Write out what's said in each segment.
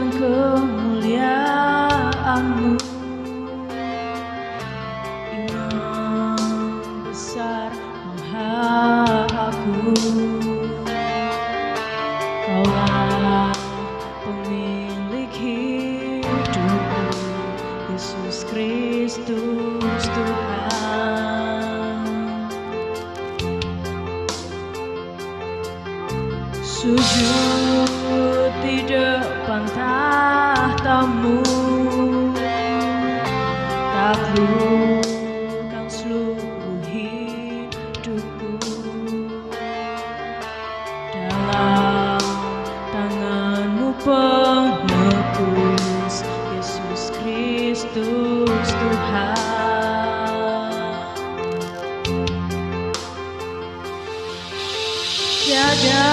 dan kemuliaan-Mu. Imam besar Maha Agung, Kaulah pemilik hidupku, Yesus Kristus Tuhan. Sujud di depan tahta-Mu, taklukkan seluruh hidupku. Dalam tangan-Mu penebus, Yesus Kristus Tuhan. Tiada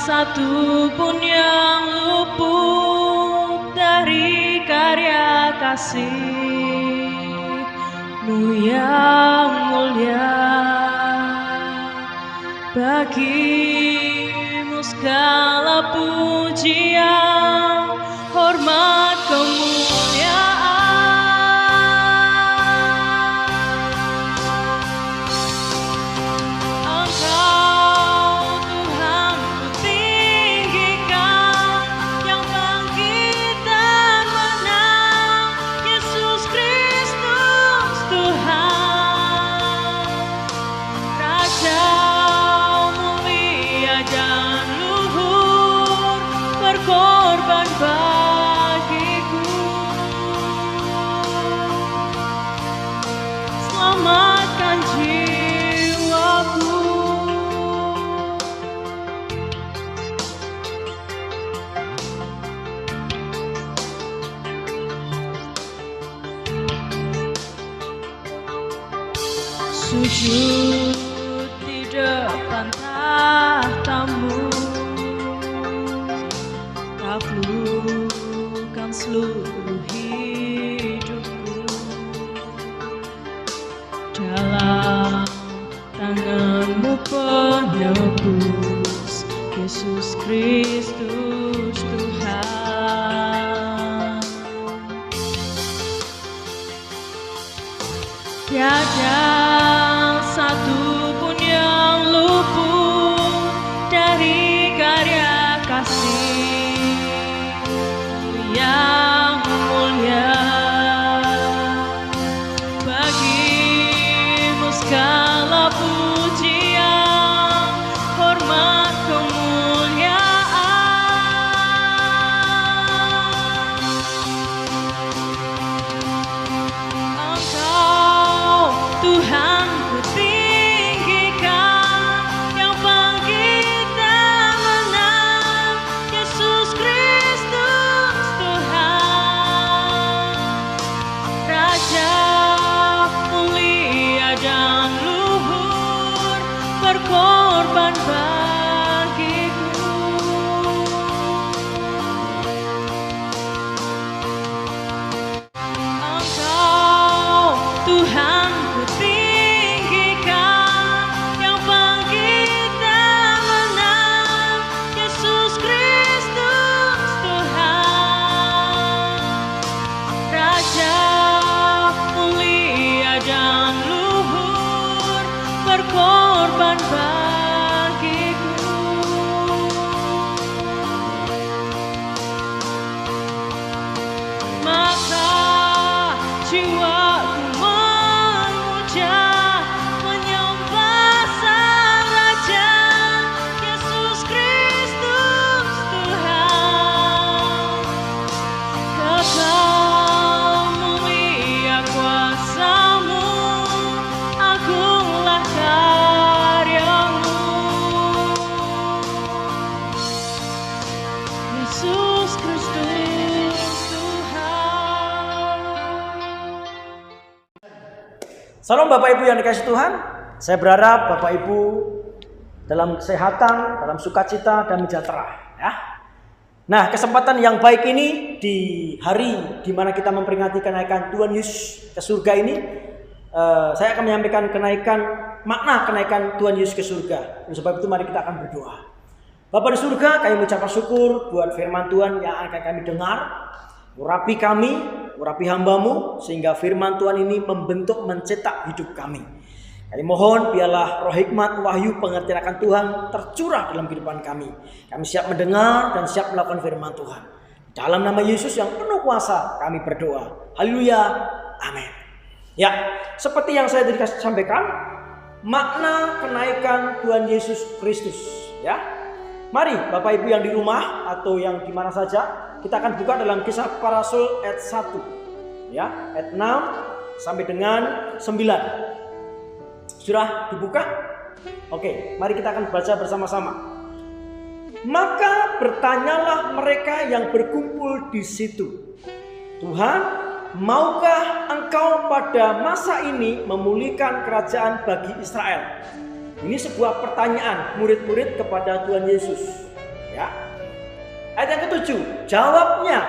satu pun yang luput dari karya kasih-Mu yang mulia. Bagi-Mu segala pujian, hormat, kemuliaan. Korban bagiku, selamatkan jiwaku. Sujud di depan tahta-Mu, taklukkan seluruh hidupku. Dalam tangan-Mu penebus, Yesus Kristus Tuhan. Tiada satu pun yang luput dari karya kasih yang mulia. Bagi-Mu segala pujian, hormat, kemuliaan. Engkau Tuhan ku tinggikan, yang bangkit dan menang, Yesus Kristus Tuhan. Raja mulia dan luhur, berkorban bagiku. Engkau Tuhan ku tinggikan, yang bangkit dan menang, Yesus Kristus Tuhan. Raja mulia dan luhur, berkorban bagiku. Maka jiwaku memuja, menyembah Sang Raja, Yesus Kristus Tuhan. Kekal mulia kuasa-Mu, agunglah karya-Mu. Yesus Kristus Tuhan. Salam Bapak Ibu yang dikasihi Tuhan. Saya berharap Bapak Ibu dalam kesehatan, dalam sukacita dan sejahtera, ya. Nah, kesempatan yang baik ini di hari di mana kita memperingati kenaikan Tuhan Yesus ke surga ini, saya akan menyampaikan makna kenaikan Tuhan Yesus ke surga. Dan sebab itu mari kita akan berdoa. Bapa di surga, kami mengucap syukur buat firman Tuhan yang akan kami dengar. Urapi kami, urapi hamba-Mu, sehingga firman Tuhan ini membentuk, mencetak hidup kami. Kami mohon biarlah roh hikmat, wahyu, pengertian akan Tuhan tercurah dalam kehidupan kami. Kami siap mendengar dan siap melakukan firman Tuhan. Dalam nama Yesus yang penuh kuasa kami berdoa. Haleluya, amin. Ya, seperti yang saya tadi sampaikan, makna kenaikan Tuhan Yesus Kristus. Ya, mari Bapak Ibu yang di rumah atau yang di mana saja, kita akan buka dalam Kisah Para Rasul ayat 1. Ya, ayat 6 sampai dengan 9. Sudah dibuka? Oke, mari kita akan baca bersama-sama. Maka bertanyalah mereka yang berkumpul di situ, Tuhan, maukah Engkau pada masa ini memulihkan kerajaan bagi Israel? Ini sebuah pertanyaan murid-murid kepada Tuhan Yesus. Ya. Ayat yang ke-7, jawabnya,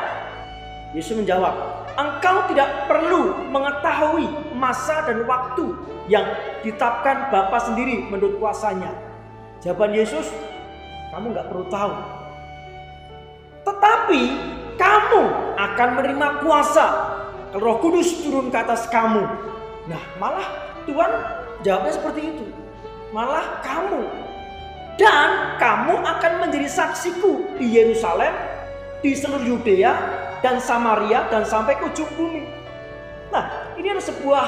Yesus menjawab, Engkau tidak perlu mengetahui masa dan waktu yang ditetapkan Bapa sendiri menurut kuasanya. Jawaban Yesus, kamu nggak perlu tahu. Tetapi kamu akan menerima kuasa kalau Roh Kudus turun ke atas kamu. Nah, malah Tuhan jawabnya seperti itu. Malah kamu. Dan kamu akan menjadi saksiku di Yerusalem, di seluruh Yudea dan Samaria dan sampai ke ujung bumi. Nah, ini adalah sebuah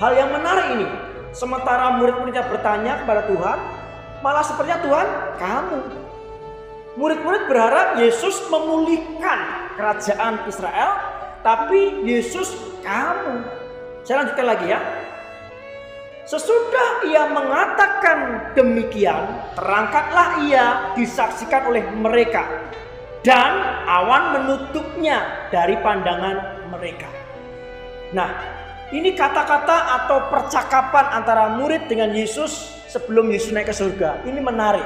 hal yang menarik ini. Sementara murid-muridnya bertanya kepada Tuhan, malah sepertinya Tuhan, kamu. Murid-murid berharap Yesus memulihkan kerajaan Israel, tapi Yesus, kamu. Saya lanjutkan lagi ya. Sesudah ia mengatakan demikian, terangkatlah ia disaksikan oleh mereka, dan awan menutupnya dari pandangan mereka. Nah, ini kata-kata atau percakapan antara murid dengan Yesus sebelum Yesus naik ke surga. Ini menarik.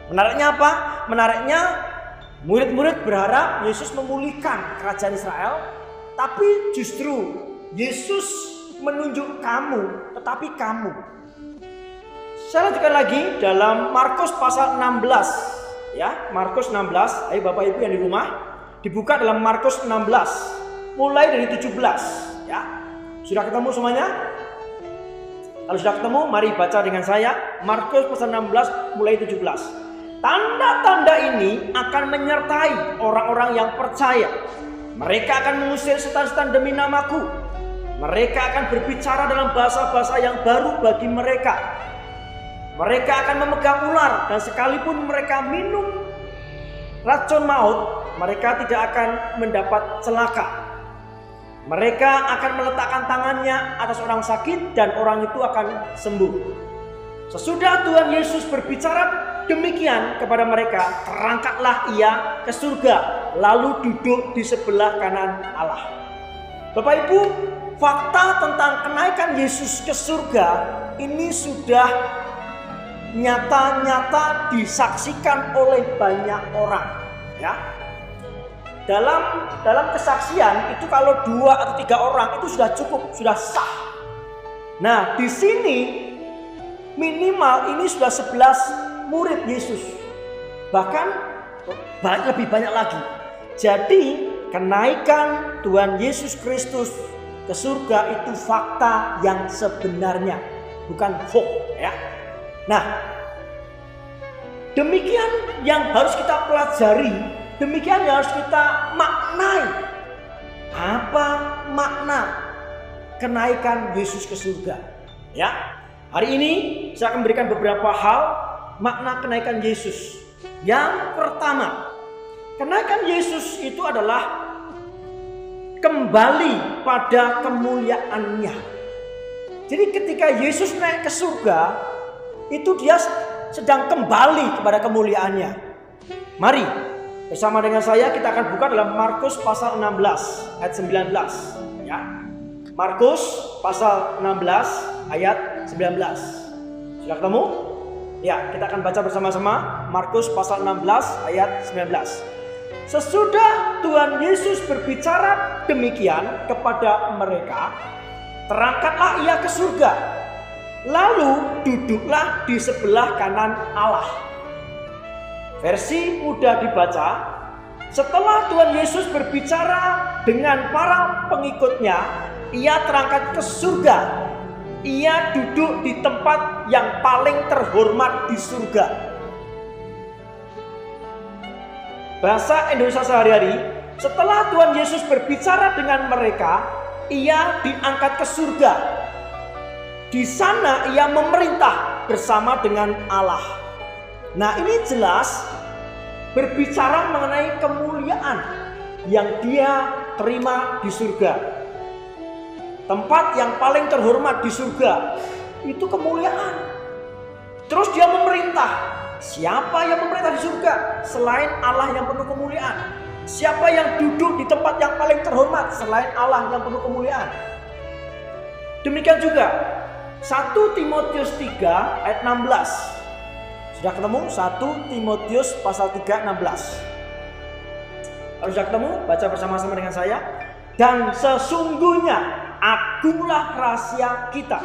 Menariknya apa? Menariknya murid-murid berharap Yesus memulihkan kerajaan Israel, tapi justru Yesus menunjuk kamu, tetapi kamu. Saya lanjutkan lagi dalam Markus pasal 16. Ya, Markus 16. Ayo Bapak Ibu yang di rumah, dibuka dalam Markus 16 mulai dari 17. Ya, sudah ketemu semuanya? Kalau sudah ketemu, mari baca dengan saya Markus pasal 16 mulai 17. Tanda-tanda ini akan menyertai orang-orang yang percaya. Mereka akan mengusir setan-setan demi namaku. Mereka akan berbicara dalam bahasa-bahasa yang baru bagi mereka. Mereka akan memegang ular, dan sekalipun mereka minum racun maut, mereka tidak akan mendapat celaka. Mereka akan meletakkan tangannya atas orang sakit dan orang itu akan sembuh. Sesudah Tuhan Yesus berbicara demikian kepada mereka, terangkatlah ia ke surga, lalu duduk di sebelah kanan Allah. Bapak Ibu, fakta tentang kenaikan Yesus ke surga ini sudah nyata-nyata disaksikan oleh banyak orang. Ya. Dalam kesaksian itu kalau 2 atau 3 orang itu sudah cukup, sudah sah. Nah, di sini minimal ini sudah 11 murid Yesus. Bahkan lebih banyak lagi. Jadi kenaikan Tuhan Yesus Kristus ke surga itu fakta yang sebenarnya, bukan hoax ya. Nah, demikian yang harus kita pelajari, demikian yang harus kita maknai. Apa makna kenaikan Yesus ke surga? Ya, hari ini saya akan berikan beberapa hal makna kenaikan Yesus. Yang pertama, kenaikan Yesus itu adalah kembali pada kemuliaannya. Jadi ketika Yesus naik ke surga, itu dia sedang kembali kepada kemuliaannya. Mari bersama dengan saya kita akan buka dalam Markus pasal 16 ayat 19 ya. Markus pasal 16 ayat 19. Sudah ketemu? Ya, kita akan baca bersama-sama Markus pasal 16 ayat 19. Sesudah Tuhan Yesus berbicara demikian kepada mereka, terangkatlah ia ke surga, lalu duduklah di sebelah kanan Allah. Versi mudah dibaca, setelah Tuhan Yesus berbicara dengan para pengikutnya, ia terangkat ke surga. Ia duduk di tempat yang paling terhormat di surga. Bahasa Indonesia sehari-hari, setelah Tuhan Yesus berbicara dengan mereka, ia diangkat ke surga. Di sana ia memerintah bersama dengan Allah. Nah, ini jelas berbicara mengenai kemuliaan yang dia terima di surga. Tempat yang paling terhormat di surga itu kemuliaan. Terus dia memerintah. Siapa yang memerintah di surga selain Allah yang penuh kemuliaan? Siapa yang duduk di tempat yang paling terhormat selain Allah yang penuh kemuliaan? Demikian juga 1 Timotius 3 ayat 16. Sudah ketemu? 1 Timotius pasal 3 16. Kalau sudah ketemu, baca bersama-sama dengan saya. Dan sesungguhnya agunglah rahasia kita.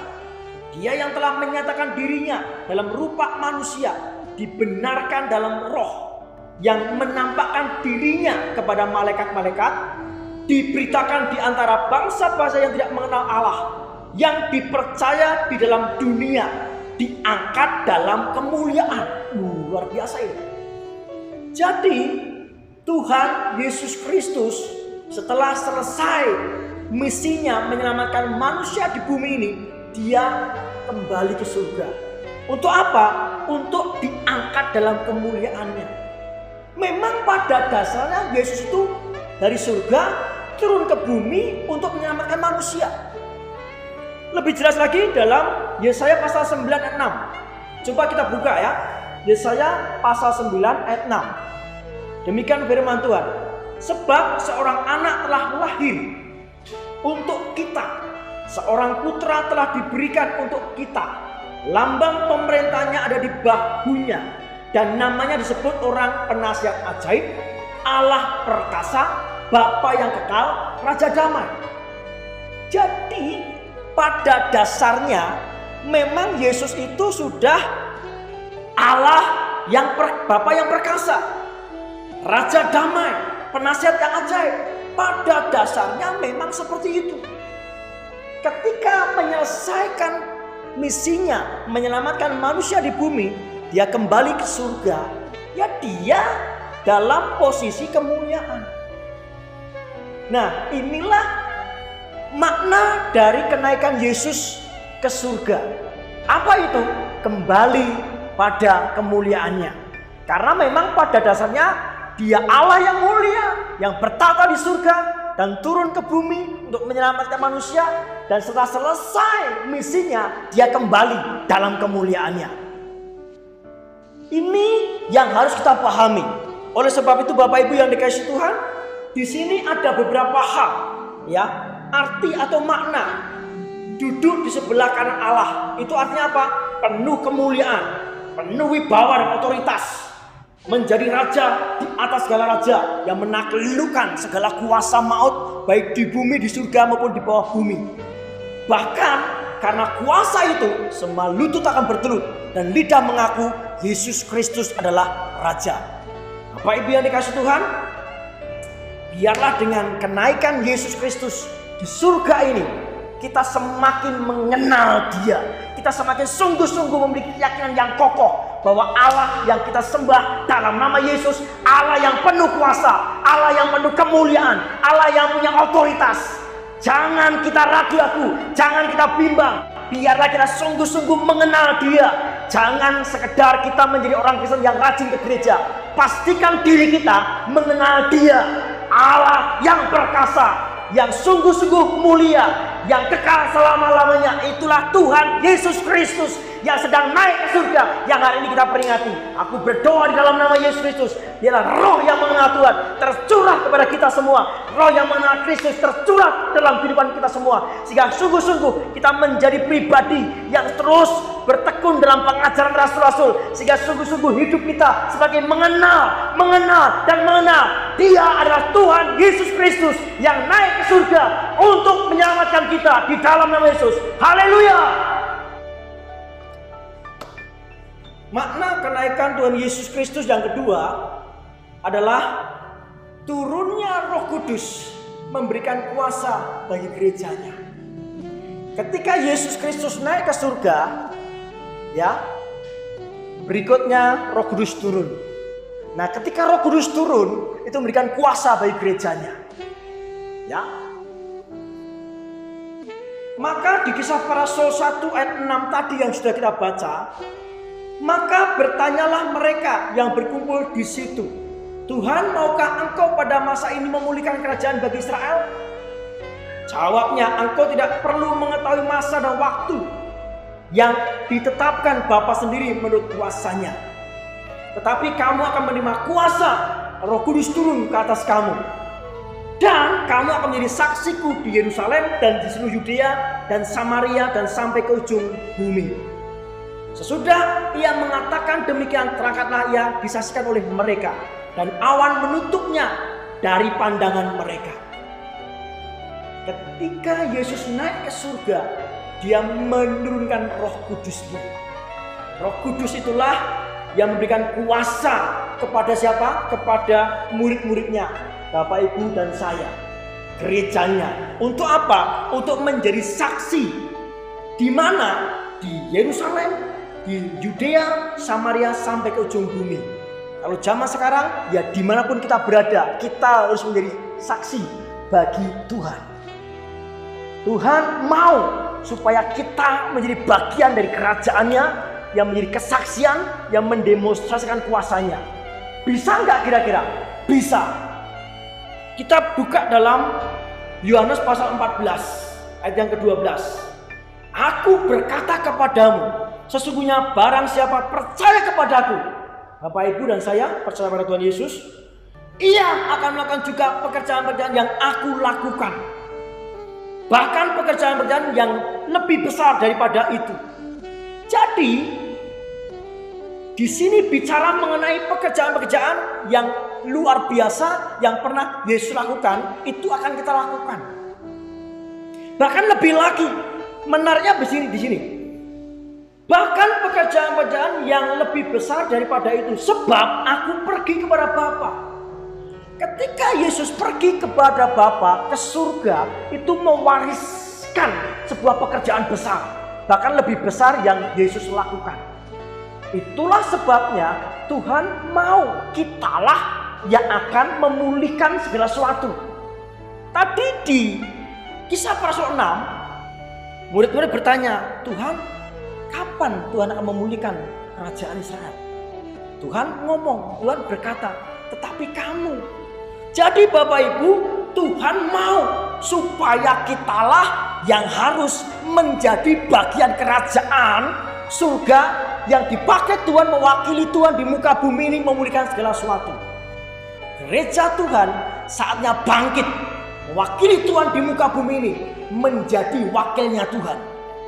Dia yang telah menyatakan dirinya dalam rupa manusia, dibenarkan dalam roh, yang menampakkan dirinya kepada malaikat-malaikat, diberitakan di antara bangsa-bangsa yang tidak mengenal Allah, yang dipercaya di dalam dunia, diangkat dalam kemuliaan. Luar biasa ini. Jadi Tuhan Yesus Kristus setelah selesai misinya menyelamatkan manusia di bumi ini, dia kembali ke surga. Untuk apa? Untuk diangkat dalam kemuliaannya. Memang pada dasarnya Yesus itu dari surga turun ke bumi untuk menyelamatkan manusia. Lebih jelas lagi dalam Yesaya pasal 9 ayat 6. Coba kita buka ya. Yesaya pasal 9 ayat 6. Demikian firman Tuhan. Sebab seorang anak telah lahir untuk kita, seorang putra telah diberikan untuk kita. Lambang pemerintahnya ada di bahunya, dan namanya disebut orang penasihat ajaib, Allah perkasa, Bapa yang kekal, Raja damai. Jadi pada dasarnya memang Yesus itu sudah Allah yang Bapa yang perkasa, Raja damai, penasihat yang ajaib. Pada dasarnya memang seperti itu. Ketika menyelesaikan misinya menyelamatkan manusia di bumi, dia kembali ke surga. Ya, dia dalam posisi kemuliaan. Nah, inilah makna dari kenaikan Yesus ke surga. Apa itu? Kembali pada kemuliaannya. Karena memang pada dasarnya dia Allah yang mulia, yang bertata di surga dan turun ke bumi untuk menyelamatkan manusia. Dan setelah selesai misinya, dia kembali dalam kemuliaannya. Ini yang harus kita pahami. Oleh sebab itu Bapak Ibu yang dikasihi Tuhan, di sini ada beberapa hal, ya, arti atau makna duduk di sebelah kanan Allah. Itu artinya apa? Penuh kemuliaan, penuh wibawa dan otoritas, menjadi raja di atas segala raja, yang menaklukkan segala kuasa maut baik di bumi, di surga maupun di bawah bumi. Bahkan karena kuasa itu semua lutut akan bertelut dan lidah mengaku Yesus Kristus adalah raja. Bapak Ibu yang dikasihi Tuhan, biarlah dengan kenaikan Yesus Kristus di surga ini kita semakin mengenal Dia. Kita semakin sungguh-sungguh memiliki keyakinan yang kokoh bahwa Allah yang kita sembah dalam nama Yesus, Allah yang penuh kuasa, Allah yang penuh kemuliaan, Allah yang punya otoritas. Jangan kita ragu-ragu, jangan kita bimbang. Biarlah kita sungguh-sungguh mengenal Dia. Jangan sekedar kita menjadi orang Kristen yang rajin ke gereja. Pastikan diri kita mengenal Dia, Allah yang perkasa, yang sungguh-sungguh mulia, yang kekal selama-lamanya. Itulah Tuhan Yesus Kristus yang sedang naik ke surga, yang hari ini kita peringati. Aku berdoa di dalam nama Yesus Kristus, dialah roh yang mengenal Tuhan tercurah kepada kita semua. Roh yang mengenal Kristus tercurah dalam kehidupan kita semua, sehingga sungguh-sungguh kita menjadi pribadi yang terus bertekun dalam pengajaran rasul-rasul, sehingga sungguh-sungguh hidup kita sebagai mengenal Dia adalah Tuhan Yesus Kristus yang naik ke surga untuk menyelamatkan kita di dalam nama Yesus. Haleluya. Makna kenaikan Tuhan Yesus Kristus yang kedua adalah turunnya Roh Kudus memberikan kuasa bagi gerejanya. Ketika Yesus Kristus naik ke surga, ya, berikutnya Roh Kudus turun. Nah, ketika Roh Kudus turun, itu memberikan kuasa bagi gerejanya. Ya. Maka di Kisah Para Rasul 1 ayat 6 tadi yang sudah kita baca, maka bertanyalah mereka yang berkumpul di situ, Tuhan, maukah engkau pada masa ini memulihkan kerajaan bagi Israel? Jawabnya, engkau tidak perlu mengetahui masa dan waktu yang ditetapkan Bapa sendiri menurut kuasanya. Tetapi kamu akan menerima kuasa, Roh Kudus turun ke atas kamu. Dan kamu akan menjadi saksiku di Yerusalem dan di seluruh Yudea dan Samaria dan sampai ke ujung bumi. Sesudah ia mengatakan demikian, terangkatlah ia disaksikan oleh mereka, dan awan menutupnya dari pandangan mereka. Ketika Yesus naik ke surga, dia menurunkan Roh Kudus-Nya. Roh Kudus itulah yang memberikan kuasa kepada siapa? Kepada murid-muridnya, Bapak, Ibu, dan saya, gerejanya. Untuk apa? Untuk menjadi saksi. Di mana? Di Yerusalem, di Yudea, Samaria, sampai ke ujung bumi. Kalau zaman sekarang, ya dimanapun kita berada, kita harus menjadi saksi bagi Tuhan. Tuhan mau supaya kita menjadi bagian dari kerajaannya, yang menjadi kesaksian, yang mendemonstrasikan kuasanya. Bisa nggak kira-kira? Bisa. Kita buka dalam Yohanes pasal 14 ayat yang ke-12. Aku berkata kepadamu, sesungguhnya barang siapa percaya kepadaku, Bapak, Ibu, dan saya percaya pada Tuhan Yesus, ia akan melakukan juga pekerjaan-pekerjaan yang aku lakukan. Bahkan pekerjaan-pekerjaan yang lebih besar daripada itu. Jadi, di sini bicara mengenai pekerjaan-pekerjaan yang luar biasa yang pernah Yesus lakukan, itu akan kita lakukan. Bahkan lebih lagi, menariknya di sini. Bahkan pekerjaan-pekerjaan yang lebih besar daripada itu, sebab aku pergi kepada Bapa. Ketika Yesus pergi kepada Bapa ke surga, itu mewariskan sebuah pekerjaan besar, bahkan lebih besar yang Yesus lakukan. Itulah sebabnya Tuhan mau kitalah yang akan memulihkan segala sesuatu. Tadi di Kisah Para Rasul 6, murid-murid bertanya, Tuhan, kapan Tuhan akan memulihkan kerajaan Israel? Tuhan ngomong, Tuhan berkata, tetapi kamu. Jadi Bapak Ibu, Tuhan mau supaya kitalah yang harus menjadi bagian kerajaan surga yang dipakai Tuhan, mewakili Tuhan di muka bumi ini, memulihkan segala sesuatu. Gereja Tuhan saatnya bangkit, mewakili Tuhan di muka bumi ini, menjadi wakilnya Tuhan.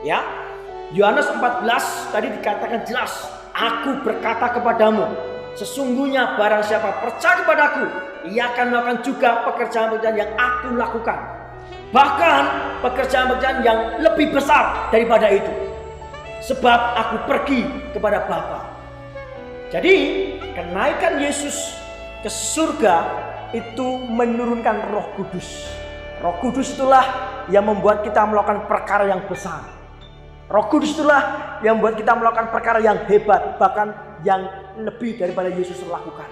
Ya, Yohanes 14 tadi dikatakan jelas, aku berkata kepadamu, sesungguhnya barang siapa percaya kepadaku, ia akan melakukan juga pekerjaan-pekerjaan yang aku lakukan. Bahkan pekerjaan-pekerjaan yang lebih besar daripada itu. Sebab aku pergi kepada Bapa. Jadi kenaikan Yesus ke surga itu menurunkan Roh Kudus. Roh Kudus itulah yang membuat kita melakukan perkara yang besar. Roh Kudus itulah yang membuat kita melakukan perkara yang hebat, bahkan yang lebih daripada Yesus lakukan.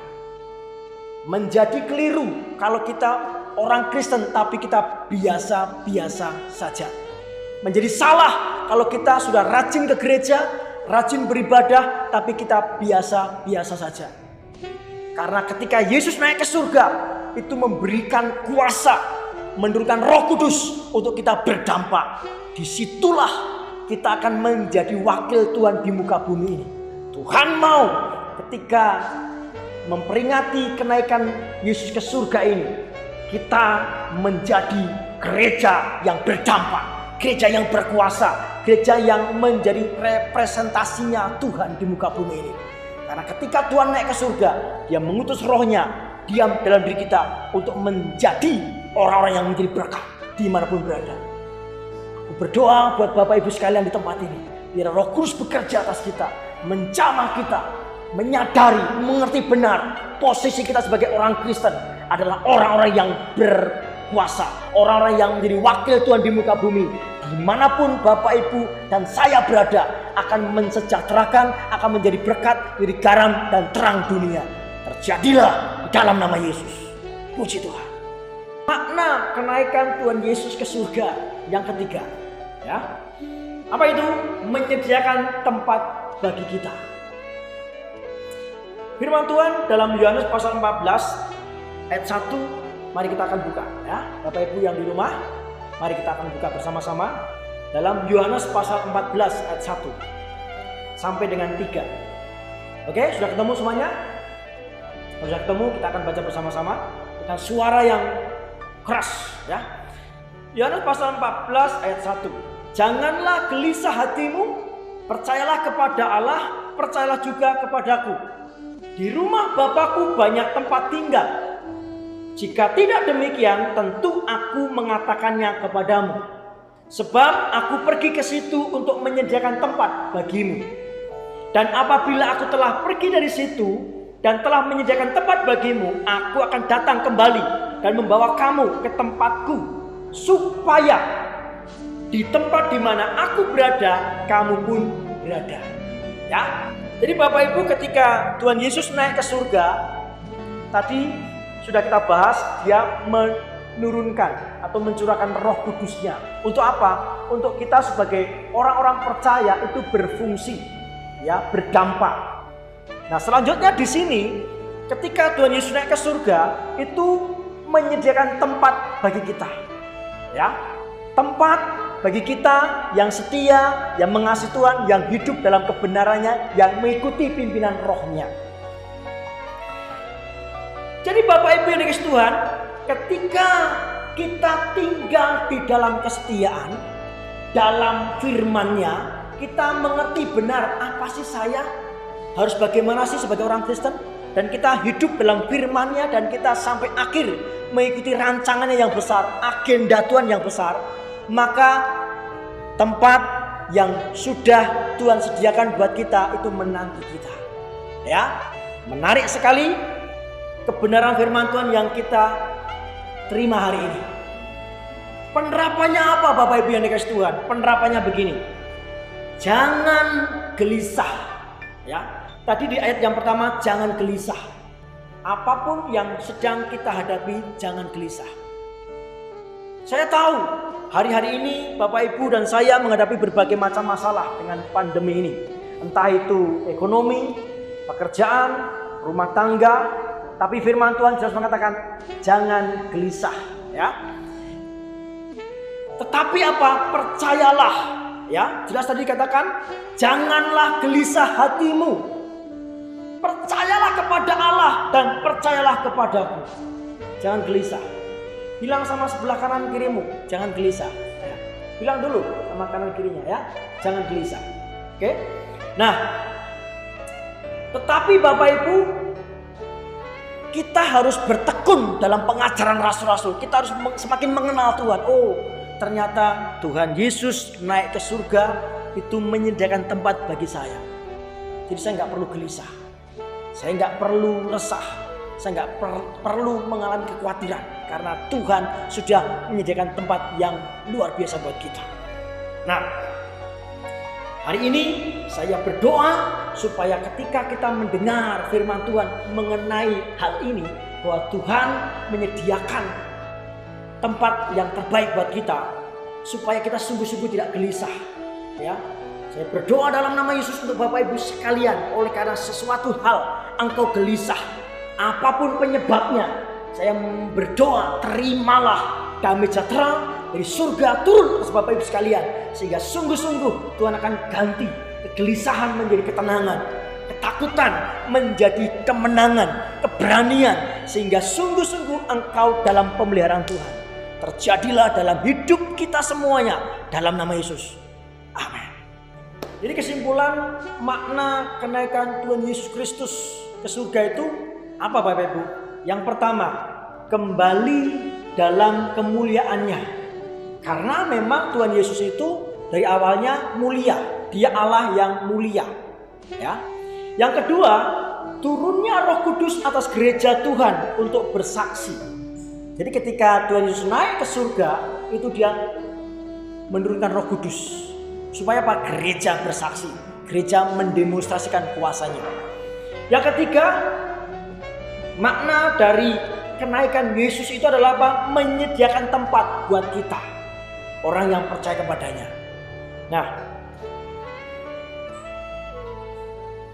Menjadi keliru kalau kita orang Kristen tapi kita biasa-biasa saja. Menjadi salah kalau kita sudah rajin ke gereja, rajin beribadah, tapi kita biasa-biasa saja. Karena ketika Yesus naik ke surga, itu memberikan kuasa, menurunkan Roh Kudus untuk kita berdampak. Disitulah kita akan menjadi wakil Tuhan di muka bumi ini. Tuhan mau ketika memperingati kenaikan Yesus ke surga ini, kita menjadi gereja yang berdampak, gereja yang berkuasa, gereja yang menjadi representasinya Tuhan di muka bumi ini. Karena ketika Tuhan naik ke surga, Dia mengutus Roh-Nya diam dalam diri kita untuk menjadi orang-orang yang menjadi berkat dimanapun berada. Aku berdoa buat Bapak Ibu sekalian di tempat ini, biar Roh Kudus bekerja atas kita, menjamah kita, menyadari, mengerti benar posisi kita sebagai orang Kristen adalah orang-orang yang berkuasa, orang-orang yang menjadi wakil Tuhan di muka bumi. Dimanapun Bapak Ibu dan saya berada akan mensejahterakan, akan menjadi berkat, menjadi garam dan terang dunia. Terjadilah di dalam nama Yesus. Puji Tuhan. Makna kenaikan Tuhan Yesus ke surga yang ketiga, ya. Apa itu? Menyediakan tempat bagi kita. Firman Tuhan dalam Yohanes pasal 14 ayat 1, mari kita akan buka, ya. Bapak Ibu yang di rumah, mari kita akan buka bersama-sama dalam Yohanes pasal 14 ayat 1 sampai dengan 3. Oke, sudah ketemu semuanya? Kalau sudah ketemu, kita akan baca bersama-sama dengan suara yang keras, ya. Yohanes pasal 14 ayat 1. Janganlah gelisah hatimu, percayalah kepada Allah, percayalah juga kepadaku. Di rumah Bapakku banyak tempat tinggal. Jika tidak demikian, tentu aku mengatakannya kepadamu. Sebab aku pergi ke situ untuk menyediakan tempat bagimu. Dan apabila aku telah pergi dari situ dan telah menyediakan tempat bagimu, aku akan datang kembali dan membawa kamu ke tempatku, supaya di tempat di mana aku berada, kamu pun berada. Ya. Jadi Bapak Ibu, ketika Tuhan Yesus naik ke surga, tadi sudah kita bahas, dia menurunkan atau mencurahkan Roh Kudus-Nya. Untuk apa? Untuk kita sebagai orang-orang percaya itu berfungsi, ya, berdampak. Nah, selanjutnya di sini ketika Tuhan Yesus naik ke surga, itu menyediakan tempat bagi kita. Ya. Tempat bagi kita yang setia, yang mengasihi Tuhan, yang hidup dalam kebenarannya, yang mengikuti pimpinan Roh-Nya. Jadi Bapak Ibu yang dikasihi Tuhan, ketika kita tinggal di dalam kesetiaan, dalam firman-Nya, kita mengerti benar apa sih saya harus bagaimana sih sebagai orang Kristen, dan kita hidup dalam firman-Nya, dan kita sampai akhir mengikuti rancangannya yang besar, agenda Tuhan yang besar, maka tempat yang sudah Tuhan sediakan buat kita itu menanti kita. Ya, menarik sekali kebenaran firman Tuhan yang kita terima hari ini. Penerapannya apa Bapak Ibu yang dikasihi Tuhan? Penerapannya begini. Jangan gelisah. Ya. Tadi di ayat yang pertama, jangan gelisah. Apapun yang sedang kita hadapi, jangan gelisah. Saya tahu hari-hari ini Bapak Ibu dan saya menghadapi berbagai macam masalah dengan pandemi ini. Entah itu ekonomi, pekerjaan, rumah tangga. Tapi firman Tuhan jelas mengatakan jangan gelisah, ya. Tetapi apa? Percayalah, ya. Jelas tadi dikatakan janganlah gelisah hatimu. Percayalah kepada Allah dan percayalah kepadaku. Jangan gelisah. Bilang sama sebelah kanan kirimu, jangan gelisah. Ya. Bilang dulu sama kanan kirinya, ya, jangan gelisah. Oke? Nah, tetapi Bapak Ibu, kita harus bertekun dalam pengajaran rasul-rasul. Kita harus semakin mengenal Tuhan. Oh, ternyata Tuhan Yesus naik ke surga itu menyediakan tempat bagi saya. Jadi saya nggak perlu gelisah, saya nggak perlu resah, saya nggak perlu mengalami kekhawatiran, karena Tuhan sudah menyediakan tempat yang luar biasa buat kita. Nah, hari ini saya berdoa supaya ketika kita mendengar firman Tuhan mengenai hal ini, bahwa Tuhan menyediakan tempat yang terbaik buat kita, supaya kita sungguh-sungguh tidak gelisah. Ya, saya berdoa dalam nama Yesus untuk Bapak Ibu sekalian, oleh karena sesuatu hal engkau gelisah, apapun penyebabnya, saya berdoa terimalah damai sejahtera dari surga turun atas Bapak Ibu sekalian, sehingga sungguh-sungguh Tuhan akan ganti kegelisahan menjadi ketenangan, ketakutan menjadi kemenangan, keberanian, sehingga sungguh-sungguh engkau dalam pemeliharaan Tuhan. Terjadilah dalam hidup kita semuanya dalam nama Yesus. Amin. Jadi kesimpulan makna kenaikan Tuhan Yesus Kristus ke surga itu apa Bapak Ibu? Yang pertama, kembali dalam kemuliaannya. Karena memang Tuhan Yesus itu dari awalnya mulia. Dia Allah yang mulia. Ya. Yang kedua, turunnya Roh Kudus atas gereja Tuhan untuk bersaksi. Jadi ketika Tuhan Yesus naik ke surga, itu dia menurunkan Roh Kudus supaya apa? Gereja bersaksi, gereja mendemonstrasikan kuasanya. Yang ketiga, makna dari kenaikan Yesus itu adalah apa? Menyediakan tempat buat kita, orang yang percaya kepadanya. Nah,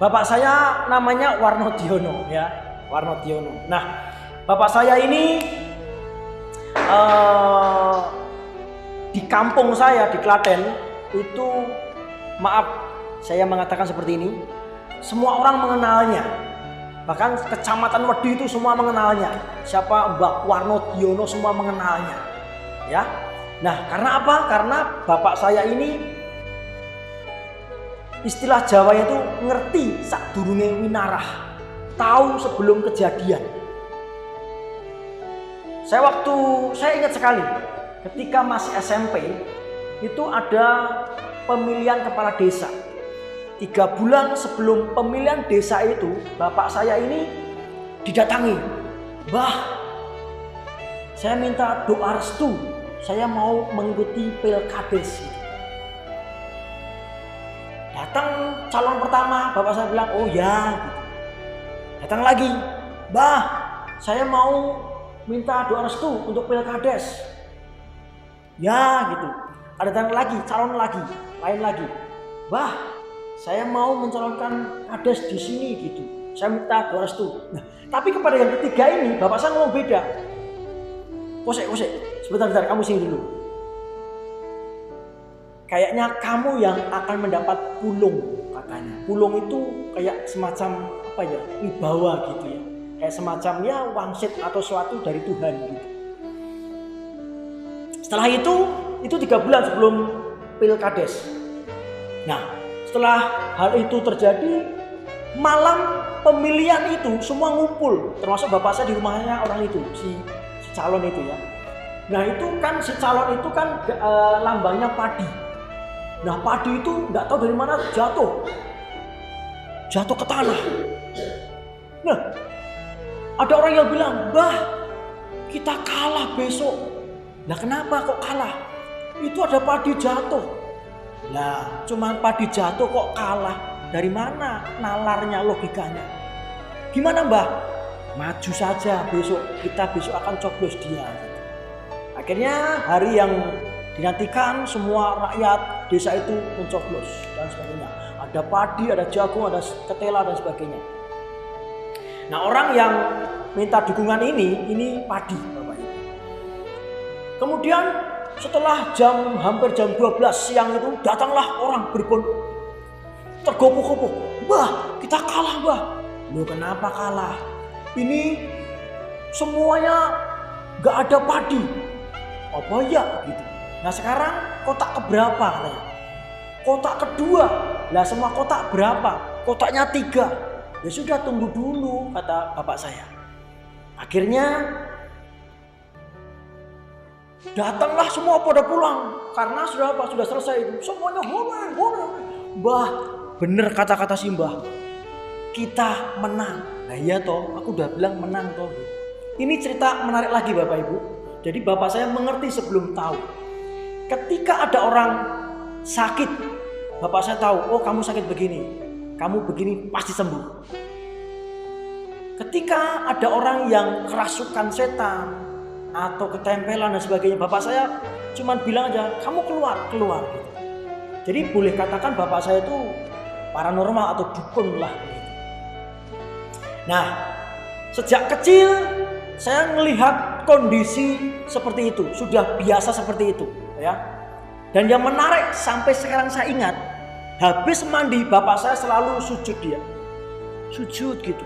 bapak saya namanya Warnodiono, ya, Warnodiono. Nah, bapak saya ini di kampung saya di Klaten itu, maaf saya mengatakan seperti ini, semua orang mengenalnya. Bahkan kecamatan Wedi itu semua mengenalnya. Siapa Mbak Warnodiono semua mengenalnya. Ya. Nah, karena apa? Karena bapak saya ini istilah Jawa itu ngerti sadurunge winarah, tahu sebelum kejadian. Saya ingat sekali ketika masih SMP itu ada pemilihan kepala desa. 3 bulan sebelum pemilihan desa itu, bapak saya ini didatangi. Mbah, saya minta doa restu, saya mau mengikuti Pilkades. Datang calon pertama, bapak saya bilang, oh ya. Datang lagi, Mbah, saya mau minta doa restu untuk Pilkades. Ya gitu. Ada datang lagi, calon lagi, lain lagi. Mbah, saya mau mencalonkan kades di sini gitu. Saya minta doa restu. Nah, tapi kepada yang ketiga ini, bapak saya ngomong beda. Kosek, sebentar, kamu sini dulu. Kayaknya kamu yang akan mendapat pulung, katanya. Pulung itu kayak semacam apa ya, wibawa gitu ya. Kayak semacam ya wangsit atau sesuatu dari Tuhan gitu. Setelah itu 3 bulan sebelum Pilkades. Nah, setelah hal itu terjadi, malam pemilihan itu semua ngumpul, termasuk bapak saya di rumahnya orang itu, si calon itu ya. Nah itu kan si calon itu kan lambangnya padi. Nah padi itu nggak tahu dari mana jatuh ke tanah. Nah ada orang yang bilang, Mbah, kita kalah besok. Nah kenapa kok kalah? Itu ada padi jatuh. Lah, cuman padi jatuh kok kalah? Dari mana nalarnya, logikanya? Gimana Mbah? Maju saja besok, kita besok akan coblos dia. Akhirnya hari yang dinantikan semua rakyat desa itu mencoblos dan sebagainya. Ada padi, ada jagung, ada ketela dan sebagainya. Nah orang yang minta dukungan ini padi Bapak Ibu. Kemudian setelah hampir jam 12 siang itu datanglah orang berbondong tergopoh-gopoh. Mbah, kita kalah Mbah. Loh kenapa kalah? Ini semuanya gak ada padi. Apa ya gitu. Nah sekarang kotak keberapa? Kotak kedua. Lah semua kotak berapa? Kotaknya 3. Ya sudah tunggu dulu kata bapak saya. Akhirnya datanglah semua pada pulang karena sudah apa? Sudah selesai itu. Semuanya hore. Mbah, bener kata-kata si Mbah. Kita menang. Nah iya toh, aku udah bilang menang toh. Ini cerita menarik lagi Bapak Ibu. Jadi bapak saya mengerti sebelum tahu. Ketika ada orang sakit, bapak saya tahu, oh kamu sakit begini, kamu begini pasti sembuh. Ketika ada orang yang kerasukan setan atau ketempelan dan sebagainya, bapak saya cuma bilang aja, kamu keluar gitu. Jadi boleh katakan bapak saya itu paranormal atau dukun lah. Nah, sejak kecil saya melihat kondisi seperti itu, sudah biasa seperti itu, ya. Dan yang menarik sampai sekarang saya ingat, habis mandi bapak saya selalu sujud sujud gitu.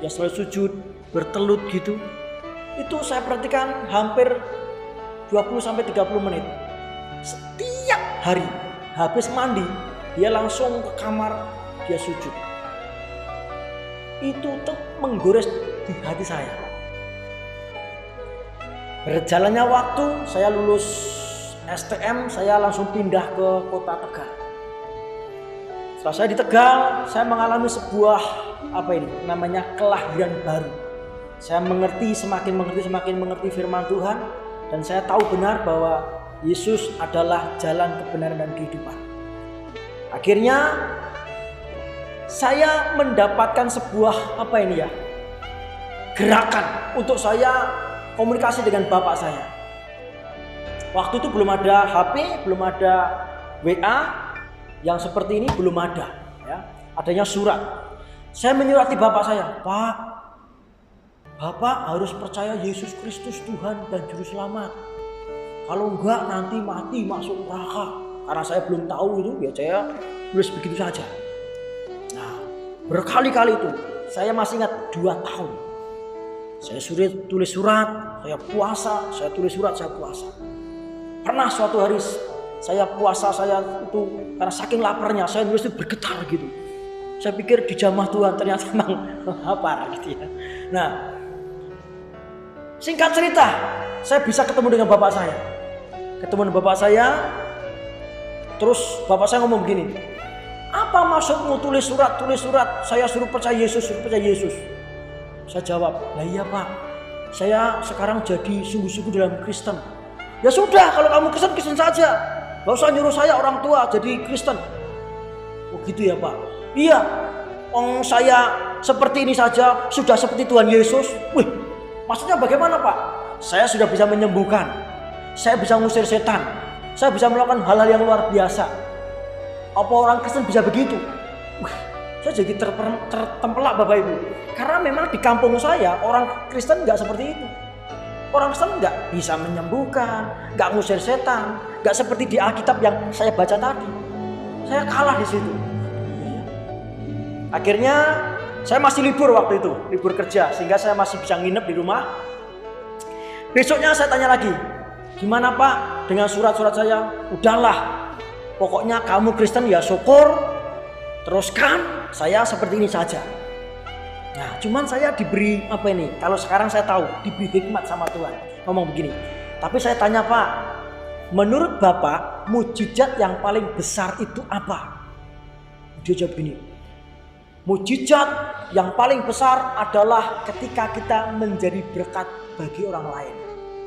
Dia selalu sujud, bertelut gitu. Itu saya perhatikan hampir 20-30 menit. Setiap hari habis mandi dia langsung ke kamar, dia sujud. Itu tuh menggores di hati saya. Berjalannya waktu, saya lulus STM, saya langsung pindah ke kota Tegal. Setelah saya di Tegal, saya mengalami sebuah namanya kelahiran baru. Saya semakin mengerti firman Tuhan, dan saya tahu benar bahwa Yesus adalah jalan kebenaran dan kehidupan. Akhirnya saya mendapatkan sebuah gerakan untuk saya komunikasi dengan bapak saya. Waktu itu belum ada HP, belum ada WA yang seperti ini, belum ada. Ya. Adanya surat. Saya menyurati bapak saya, Pak, Bapak harus percaya Yesus Kristus Tuhan dan Juru Selamat. Kalau enggak nanti mati masuk neraka. Karena saya belum tahu itu, ya saya tulis begitu saja. Nah, berkali-kali itu, saya masih ingat 2 tahun. Saya tulis surat, saya puasa, saya tulis surat, saya puasa. Pernah suatu hari saya puasa, saya itu karena saking laparnya, saya nulis itu bergetar gitu. Saya pikir di jamah Tuhan, ternyata memang lapar gitu ya. Nah, singkat cerita, saya bisa ketemu dengan bapak saya. Terus bapak saya ngomong begini, apa maksudmu tulis surat, saya suruh percaya Yesus. Saya jawab, lah iya Pak, saya sekarang jadi sungguh-sungguh dalam Kristen. Ya sudah, kalau kamu Kristen saja, gak usah nyuruh saya orang tua jadi Kristen. Oh gitu ya Pak? Iya, saya seperti ini saja sudah seperti Tuhan Yesus. Wih, maksudnya bagaimana Pak? Saya sudah bisa menyembuhkan, saya bisa ngusir setan, saya bisa melakukan hal-hal yang luar biasa. Apa orang Kristen bisa begitu? Wih, saya jadi tertempelak Bapak Ibu. Karena memang di kampung saya orang Kristen nggak seperti itu. Orang Kristen nggak bisa menyembuhkan, nggak ngusir setan, nggak seperti di Alkitab yang saya baca tadi. Saya kalah di situ. Akhirnya saya masih libur waktu itu, libur kerja, sehingga saya masih bisa nginep di rumah. Besoknya saya tanya lagi, gimana Pak dengan surat-surat saya? Udahlah, pokoknya kamu Kristen ya syukur, teruskan, saya seperti ini saja. Nah, cuman saya diberi kalau sekarang saya tahu, diberi hikmat sama Tuhan. Ngomong begini, tapi saya tanya Pak, menurut Bapak, mukjizat yang paling besar itu apa? Dia jawab begini, mukjizat yang paling besar adalah ketika kita menjadi berkat bagi orang lain.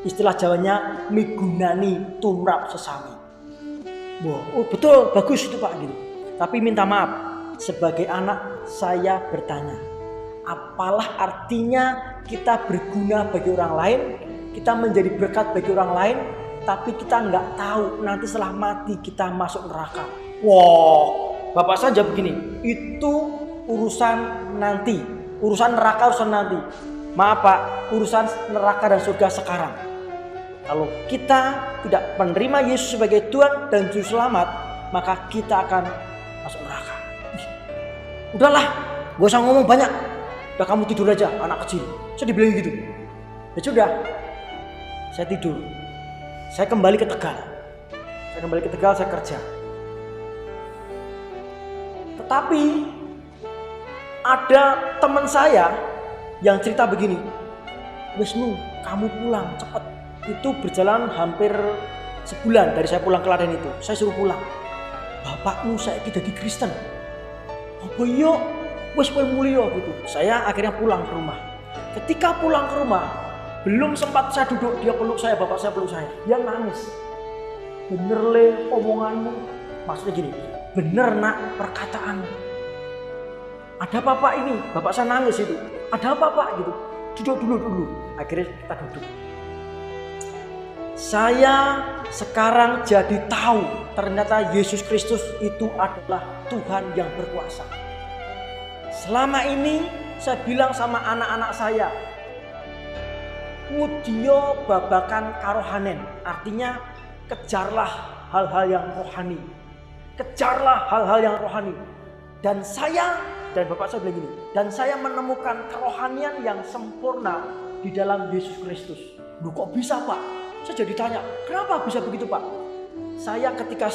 Istilah Jawanya migunani tumrap sesami. Wah, oh betul, bagus itu Pak gitu. Tapi minta maaf, sebagai anak saya bertanya, apalah artinya kita berguna bagi orang lain, kita menjadi berkat bagi orang lain, tapi kita nggak tahu nanti setelah mati kita masuk neraka. Wow, Bapak saya jawab begini, itu urusan nanti, urusan neraka urusan nanti. Maaf Pak, urusan neraka dan surga sekarang. Kalau kita tidak menerima Yesus sebagai Tuhan dan Juru Selamat, maka kita akan masuk neraka. Udahlah, gak usah ngomong banyak. Udah kamu tidur aja, anak kecil. Saya dibilang gitu. Ya sudah, saya tidur. Saya kembali ke Tegal. Saya kerja. Tetapi ada teman saya yang cerita begini, Wisnu, kamu pulang cepat. Itu berjalan hampir sebulan dari saya pulang ke Klaten itu. Saya suruh pulang. Bapakmu saya jadi Kristen. Apa iya? Wes mulya gitu. Saya akhirnya pulang ke rumah. Ketika pulang ke rumah, belum sempat saya duduk, dia peluk saya, bapak saya peluk saya. Dia nangis. Bener le omonganmu. Maksudnya gini, bener nak perkataanmu. Ada apa Pak ini? Bapak saya nangis itu. Ada apa Pak gitu? Duduk dulu. Akhirnya kita duduk. Saya sekarang jadi tahu ternyata Yesus Kristus itu adalah Tuhan yang berkuasa. Selama ini saya bilang sama anak-anak saya, ngudiyo babakan karohanen, artinya kejarlah hal-hal yang rohani. Dan bapak saya bilang gini, dan saya menemukan kerohanian yang sempurna di dalam Yesus Kristus. Loh kok bisa Pak? Saya jadi tanya, kenapa bisa begitu Pak? Saya ketika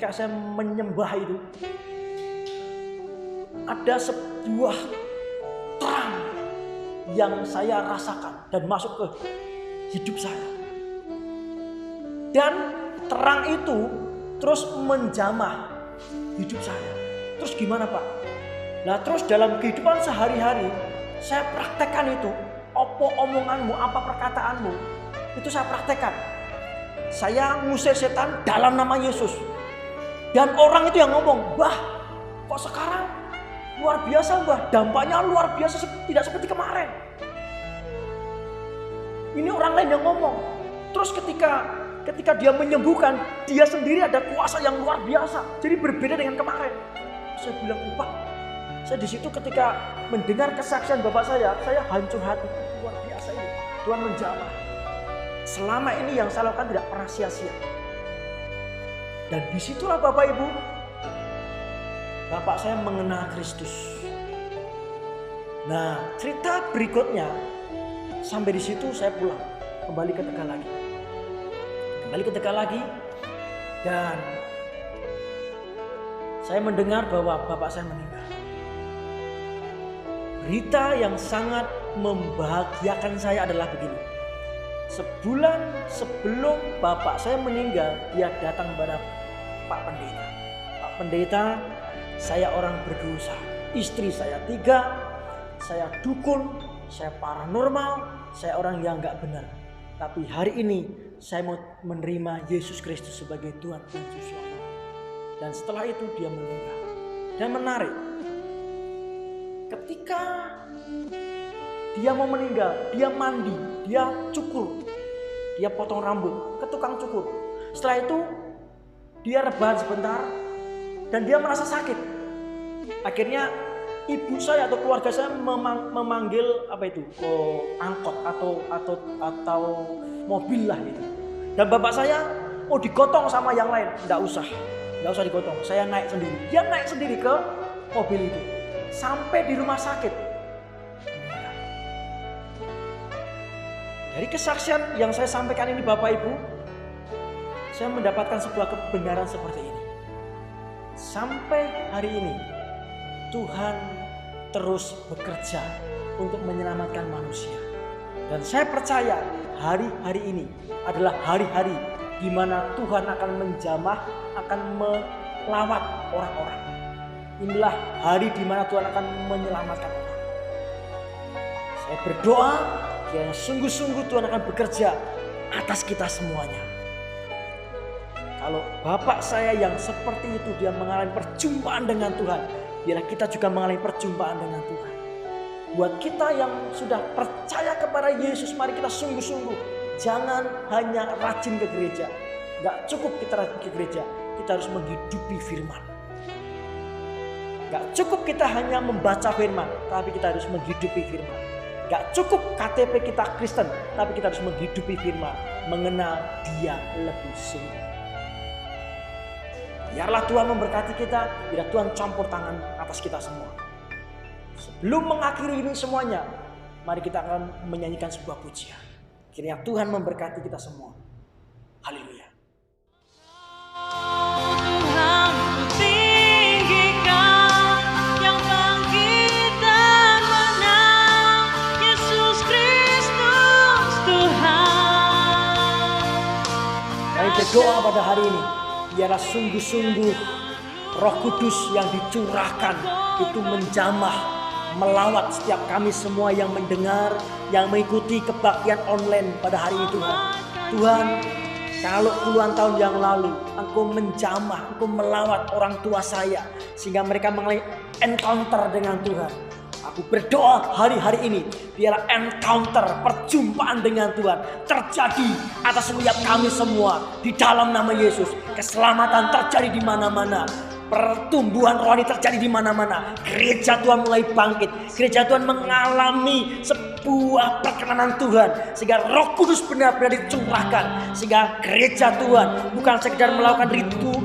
saya menyembah itu, ada sebuah terang yang saya rasakan dan masuk ke hidup saya. Dan terang itu terus menjamah hidup saya. Terus gimana Pak? Nah terus dalam kehidupan sehari-hari saya praktekkan itu. Apa omonganmu, apa perkataanmu, itu saya praktekkan. Saya ngusir setan dalam nama Yesus. Dan orang itu yang ngomong, "Wah, kok sekarang luar biasa Mbah, dampaknya luar biasa, tidak seperti kemarin." Ini orang lain yang ngomong. Terus ketika dia menyembuhkan, dia sendiri ada kuasa yang luar biasa. Jadi berbeda dengan kemarin. Saya bilang, "Pak, saya di situ ketika mendengar kesaksian bapak saya hancur hati. Luar biasa ini, Tuhan menjamah. Selama ini yang saya lakukan tidak pernah sia-sia." Dan disitulah Bapak Ibu, bapak saya mengenal Kristus. Nah, cerita berikutnya sampai di situ saya pulang, kembali ke Tegal lagi, dan saya mendengar bahwa bapak saya meninggal. Berita yang sangat membahagiakan saya adalah begini. Sebulan sebelum bapak saya meninggal, dia datang kepada Pak Pendeta. "Pak Pendeta, saya orang berdosa. Istri saya 3, saya dukun, saya paranormal, saya orang yang gak benar. Tapi hari ini saya mau menerima Yesus Kristus sebagai Tuhan dan Juru Selamat." Dan setelah itu dia meninggal. Dan menarik, ketika dia mau meninggal, dia mandi, dia cukur, dia potong rambut ke tukang cukur. Setelah itu dia rebahan sebentar dan dia merasa sakit. Akhirnya ibu saya atau keluarga saya memanggil angkot atau mobil lah gitu. Dan bapak saya mau digotong sama yang lain, nggak usah digotong. Saya naik sendiri. Dia naik sendiri ke mobil itu sampai di rumah sakit. Dari kesaksian yang saya sampaikan ini Bapak Ibu, saya mendapatkan sebuah kebenaran seperti ini. Sampai hari ini Tuhan terus bekerja untuk menyelamatkan manusia. Dan saya percaya hari-hari ini adalah hari-hari di mana Tuhan akan menjamah, akan melawat orang-orang. Inilah hari di mana Tuhan akan menyelamatkan orang. Saya berdoa kiranya sungguh-sungguh Tuhan akan bekerja atas kita semuanya. Kalau bapak saya yang seperti itu dia mengalami perjumpaan dengan Tuhan, biarlah kita juga mengalami perjumpaan dengan Tuhan. Buat kita yang sudah percaya kepada Yesus, mari kita sungguh-sungguh jangan hanya rajin ke gereja. Gak cukup kita rajin ke gereja, kita harus menghidupi firman. Gak cukup kita hanya membaca firman, tapi kita harus menghidupi firman. Gak cukup KTP kita Kristen, tapi kita harus menghidupi firman, mengenal Dia lebih sungguh. Biarlah Tuhan memberkati kita, biar Tuhan campur tangan atas kita semua. Sebelum mengakhiri ini semuanya, mari kita akan menyanyikan sebuah pujian. Kiranya Tuhan memberkati kita semua. Haleluya. Tuhan ku tinggikan, yang bangkit dan menang, Yesus Kristus Tuhan. Kami berdoa pada hari ini, biarlah sungguh-sungguh Roh Kudus yang dicurahkan itu menjamah, melawat setiap kami semua yang mendengar, yang mengikuti kebaktian online pada hari ini Tuhan. Tuhan, kalau puluhan tahun yang lalu Engkau menjamah, Engkau melawat orang tua saya sehingga mereka mengalami encounter dengan Tuhan. Aku berdoa hari-hari ini biarlah encounter, perjumpaan dengan Tuhan terjadi atas setiap kami semua di dalam nama Yesus. Keselamatan terjadi di mana-mana. Pertumbuhan rohani terjadi di mana-mana. Gereja Tuhan mulai bangkit. Gereja Tuhan mengalami sebuah perkenanan Tuhan, sehingga Roh Kudus benar-benar dicurahkan, sehingga gereja Tuhan bukan sekedar melakukan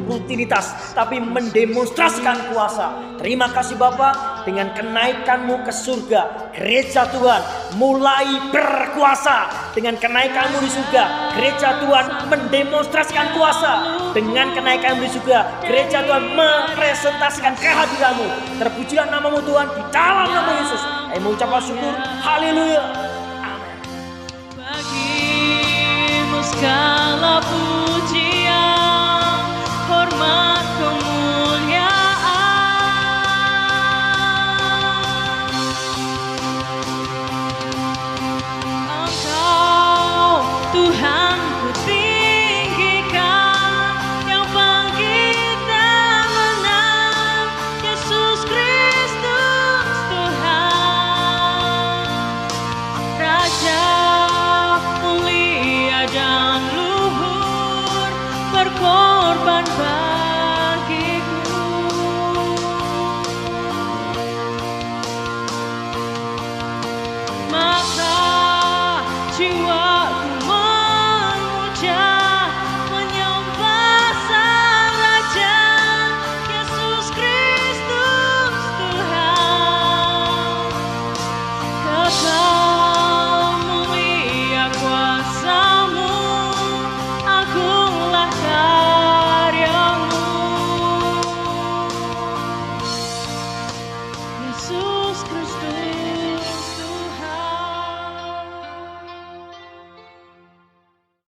rutinitas, tapi mendemonstrasikan kuasa. Terima kasih Bapa, dengan kenaikan-Mu ke surga, gereja Tuhan mulai berkuasa. Dengan kenaikan-Mu di surga, gereja Tuhan mendemonstrasikan kuasa. Dengan kenaikan-Mu di surga, gereja Tuhan mepresentasikan kehadiran-Mu. Terpujilah nama-Mu Tuhan di dalam nama Yesus. Kami mengucapkan syukur. Haleluya. Amin. Bagimu segala puji.